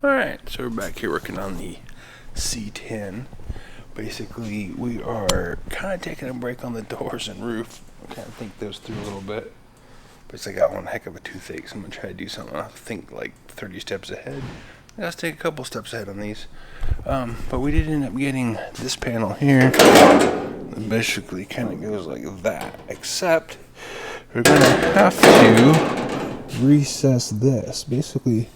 Alright, so we're back here working on the C10. Basically, we are kind of taking a break on the doors and roof. I kind of think those through a little bit. But I got one heck of a toothache, so I'm going to try to do something. I think like 30 steps ahead. Let's take a couple steps ahead on these. But we did end up getting this panel here. It basically kind of goes like that, except we're going to have to recess this. Basically,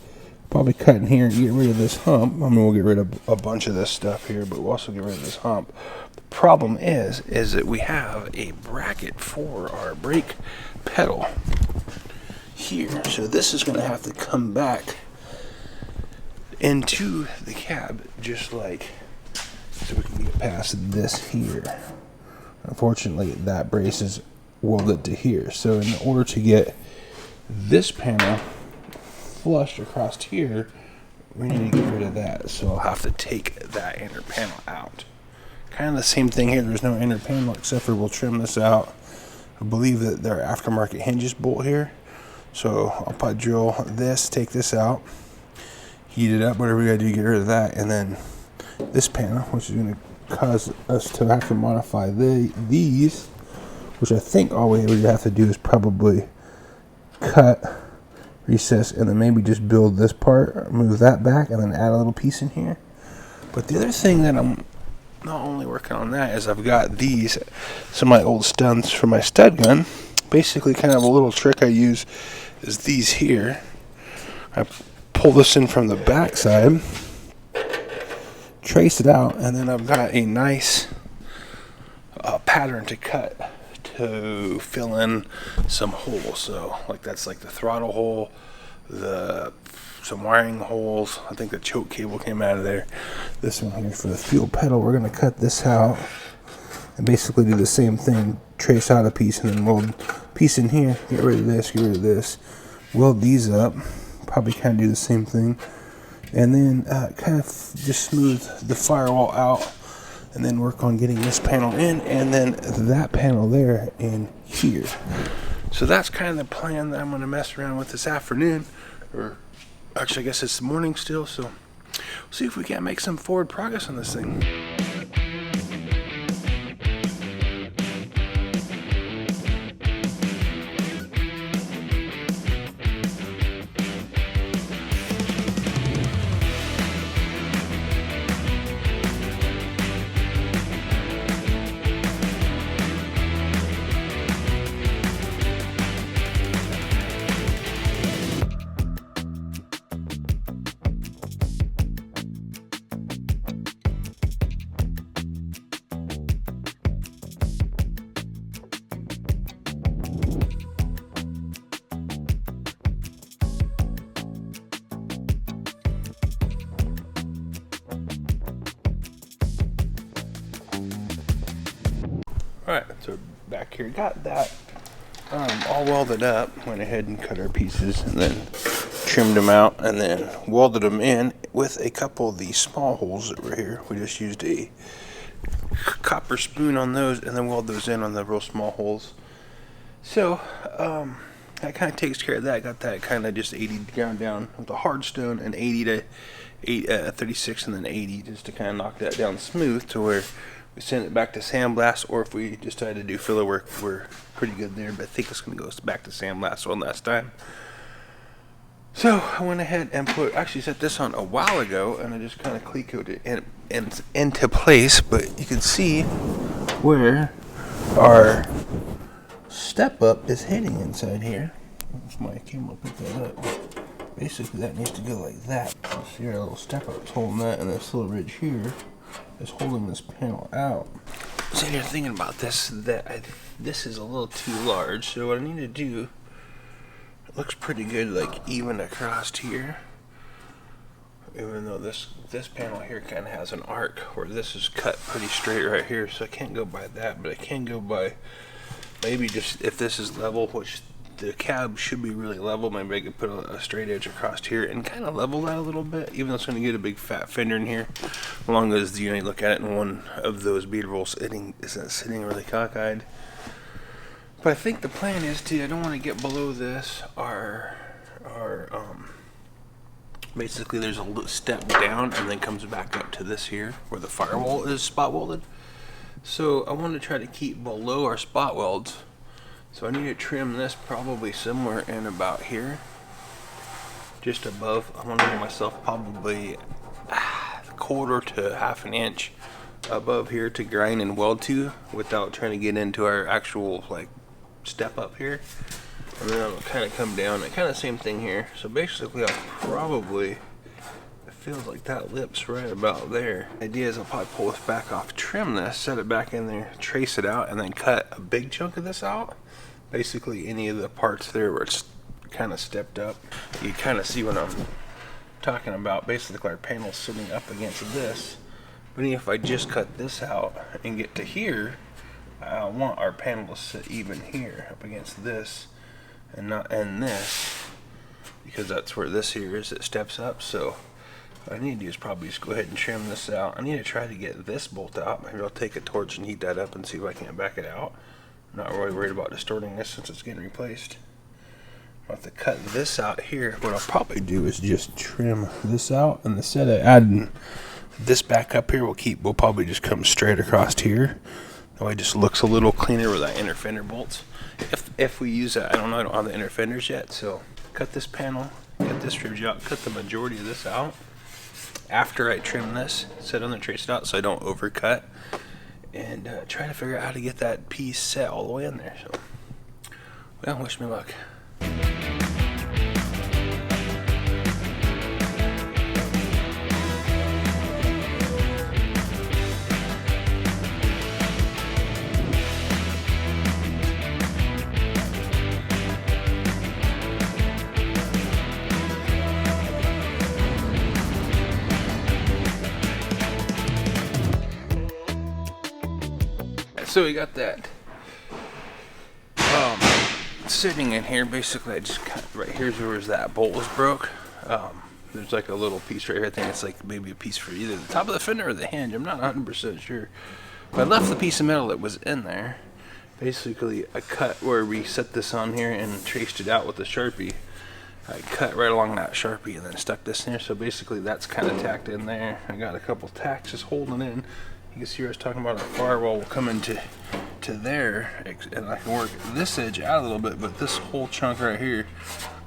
probably cut in here and get rid of this hump. I mean, we'll get rid of a bunch of this stuff here, but we'll also get rid of this hump. The problem is that we have a bracket for our brake pedal here. So this is going to have to come back into the cab just like so we can get past this here. Unfortunately, that brace is welded to here. So in order to get this panel flushed across here, we need to get rid of that. So I'll have to take that inner panel out. Kind of the same thing here. There's no inner panel except for we'll trim this out. I believe that they're aftermarket hinges bolt here. So I'll probably drill this, take this out, heat it up, whatever we gotta do to get rid of that, and then this panel, which is gonna cause us to have to modify these, which I think all we would have to do is probably cut, recess, and then maybe just build this part, move that back, and then add a little piece in here. But the other thing that I'm not only working on that is I've got these, some of my old studs for my stud gun. Basically, kind of a little trick I use is these here. I pull this in from the back side, trace it out, and then I've got a nice pattern to cut to fill in some holes. So like that's like the throttle hole, some wiring holes. I think the choke cable came out of there. This one here for the fuel pedal, we're going to cut this out and basically do the same thing. Trace out a piece and then weld a piece in here, get rid of this, get rid of this, weld these up, probably kind of do the same thing, and then kind of just smooth the firewall out, and then work on getting this panel in and then that panel there in here. So that's kind of the plan that I'm going to mess around with this afternoon, or actually I guess it's the morning still, so we'll see if we can make some forward progress on this thing. Alright, so back here, got that all welded up. Went ahead and cut our pieces and then trimmed them out and then welded them in with a couple of these small holes that were here. We just used a copper spoon on those and then weld those in on the real small holes. So that kind of takes care of that. Got that kind of just 80 down with the hard stone and 80 to 36 and then 80 just to kind of knock that down smooth to where we send it back to sandblast, or if we decide to do filler work, we're pretty good there. But I think it's going to go back to sandblast one last time. So I went ahead and actually set this on a while ago, and I just kind of cleat-coated it into place. But you can see where our step up is hitting inside here. If my camera pick that up, basically that needs to go like that. See our little step up is holding that, and this little ridge here is holding this panel out. So you're thinking about this, this is a little too large, so what I need to do, it looks pretty good, like even across here, even though this panel here kind of has an arc where this is cut pretty straight right here, so I can't go by that, but I can go by maybe just if this is level, which the cab should be really level, maybe I could put a straight edge across here and kind of level that a little bit, even though it's going to get a big fat fender in here. As long as you look at it and one of those bead rolls isn't sitting really cockeyed. But I think the plan is I don't want to get below this, our Basically, there's a little step down and then comes back up to this here where the firewall is spot welded. So I want to try to keep below our spot welds. So I need to trim this probably somewhere in about here, just above. I want to give myself probably a quarter to half an inch above here to grind and weld to without trying to get into our actual like step up here. And then I'll kind of come down and kind of same thing here. So basically I'll probably, it feels like that lip's right about there. The idea is I'll probably pull this back off, trim this, set it back in there, trace it out, and then cut a big chunk of this out. Basically any of the parts there where it's kind of stepped up. You kind of see what I'm talking about. Basically our panel's sitting up against this. But if I just cut this out and get to here, I want our panel to sit even here up against this and not end this, because that's where this here is, it steps up. So what I need to do is probably just go ahead and trim this out. I need to try to get this bolt out. Maybe I'll take a torch and heat that up and see if I can't back it out. I'm not really worried about distorting this since it's getting replaced. I'll have to cut this out here. What I'll probably do is just trim this out, and instead of adding this back up here, we'll probably just come straight across here. That way it just looks a little cleaner without inner fender bolts. If we use that, I don't know, I don't have the inner fenders yet. So cut this panel, get this trimmed out, cut the majority of this out. After I trim this, set on there, trace it out so I don't overcut, and try to figure out how to get that piece set all the way in there. So, well, wish me luck. So we got that sitting in here. Basically I just cut right here's where that bolt was broke. There's like a little piece right here. I think it's like maybe a piece for either the top of the fender or the hinge. I'm not 100% sure. But I left the piece of metal that was in there. Basically I cut where we set this on here and traced it out with the Sharpie. I cut right along that Sharpie and then stuck this in there. So basically that's kind of tacked in there. I got a couple tacks just holding in. You can see where I was talking about our firewall will come into there, and I can work this edge out a little bit, but this whole chunk right here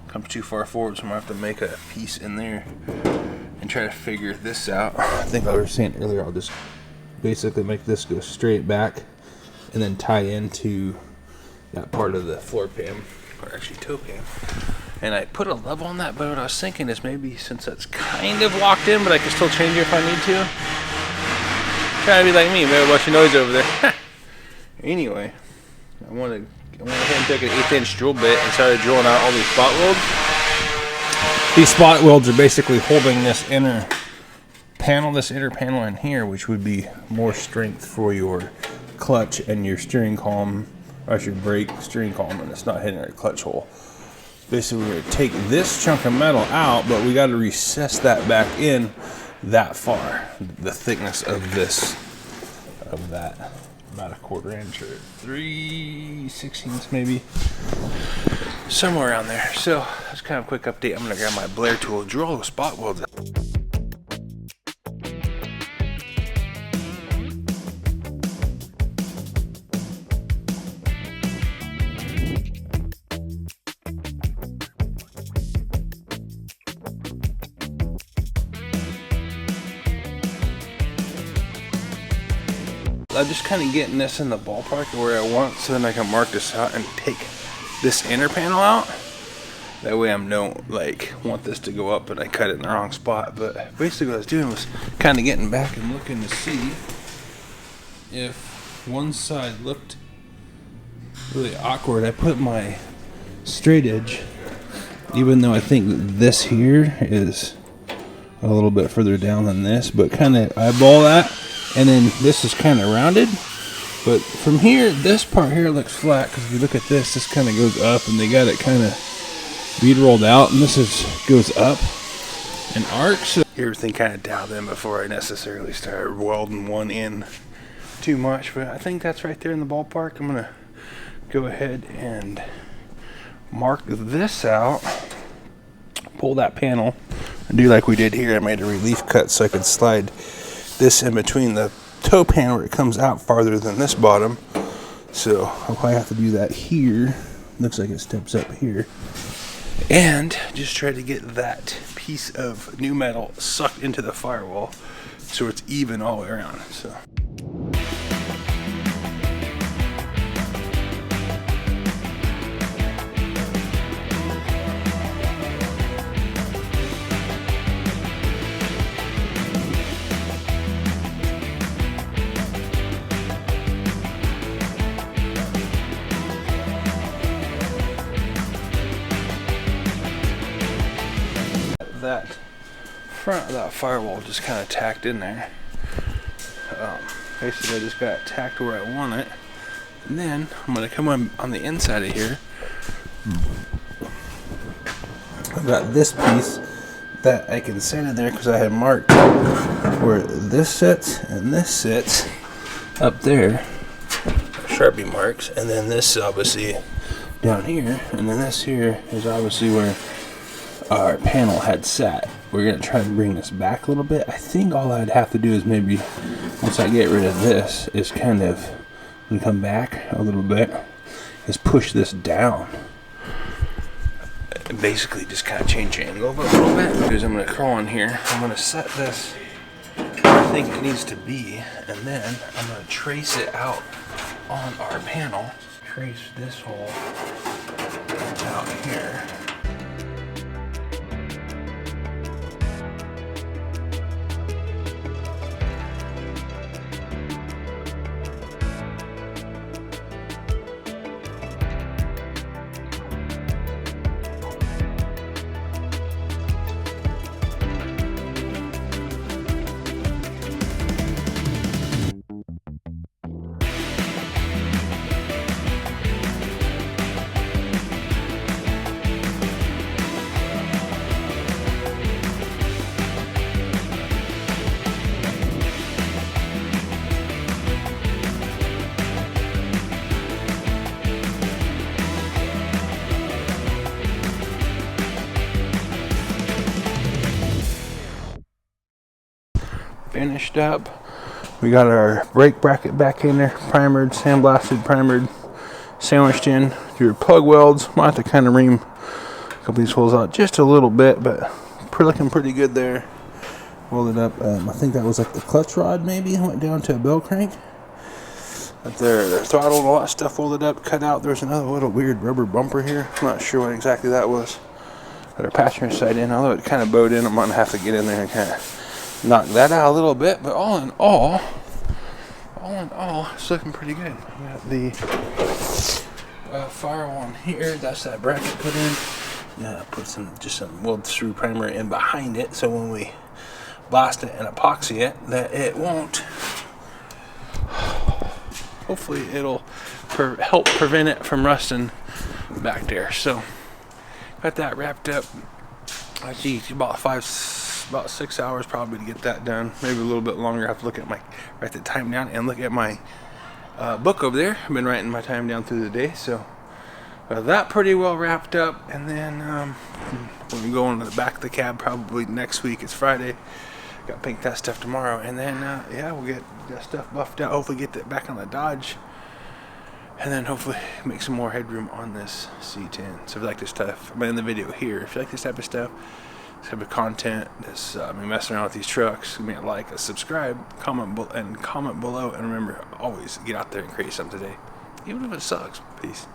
comes too far forward, so I'm gonna have to make a piece in there and try to figure this out. I think I was saying earlier, I'll just basically make this go straight back and then tie into that part of the floor pan, or actually toe pan. And I put a level on that, but what I was thinking is maybe since that's kind of locked in, but I can still change it if I need to. Trying to be like me, maybe a bunch of noise over there. Anyway, I went ahead and took an 1/8 inch drill bit and started drilling out all these spot welds. These spot welds are basically holding this inner panel in here, which would be more strength for your clutch and your steering column, or your brake steering column, and it's not hitting our clutch hole. Basically, we're going to take this chunk of metal out, but we got to recess that back in that far, the thickness of that, about a 1/4 inch or 3/16 maybe, somewhere around there. So that's kind of a quick update. I'm gonna grab my Blair tool, drill those spot welds. I'm just kind of getting this in the ballpark where I want, so then I can mark this out and take this inner panel out. That way I don't like want this to go up and I cut it in the wrong spot. But basically what I was doing was kind of getting back and looking to see if one side looked really awkward. I put my straight edge, even though I think this here is a little bit further down than this, but kind of eyeball that. And then this is kind of rounded, but from here, this part here looks flat, because if you look at this, this kind of goes up, and they got it kind of bead rolled out, and this goes up and arcs. So everything kind of dialed in before I necessarily start welding one in too much, but I think that's right there in the ballpark. I'm gonna go ahead and mark this out, pull that panel do like we did here. I made a relief cut so I could slide this in between the toe pan where it comes out farther than this bottom. So I'll probably have to do that here. Looks like it steps up here. And just try to get that piece of new metal sucked into the firewall so it's even all the way around. So. That front of that firewall just kind of tacked in there. Basically I just got it tacked where I want it, and then I'm going to come on the inside of here. I've got this piece that I can set in there because I had marked where this sits and this sits up there, Sharpie marks, and then this is obviously down here, and then this here is obviously where our panel had sat. We're going to try to bring this back a little bit. I think all I'd have to do is maybe, once I get rid of this, is kind of, when come back a little bit, is push this down. Basically just kind of change the angle of it a little bit, because I'm going to crawl in here. I'm going to set this where I think it needs to be, and then I'm going to trace it out on our panel. Trace this hole out here. Finished up. We got our brake bracket back in there, primered, sandblasted, primered, sandwiched in through plug welds. Might have to kind of ream a couple of these holes out just a little bit, but looking pretty good there. Welded up. I think that was like the clutch rod, maybe went down to a bell crank. Up there, their throttle and all that stuff welded up, cut out. There's another little weird rubber bumper here. I'm not sure what exactly that was. Got our passenger side in, although it kind of bowed in. I'm gonna have to get in there and kind of knock that out a little bit, but all in all, it's looking pretty good. We got the firewall in here. That's that bracket put in. Put some weld through primer in behind it, so when we blast it and epoxy it, that it won't. Hopefully, it'll help prevent it from rusting back there. So, got that wrapped up. I see about 6 hours probably to get that done, maybe a little bit longer. I have to look at write the time down and look at my book over there. I've been writing my time down through the day, so that pretty well wrapped up. And then we're gonna go on to the back of the cab probably next week. It's Friday. Got to paint that stuff tomorrow, and then yeah, we'll get that stuff buffed out. Hopefully get that back on the Dodge, and then hopefully make some more headroom on this C10. So if you like this stuff, I'm in the video here. If you like this type of stuff, this type of content, this messing around with these trucks, give me a like, a subscribe, comment below, and remember, always get out there and create something today, even if it sucks. Peace.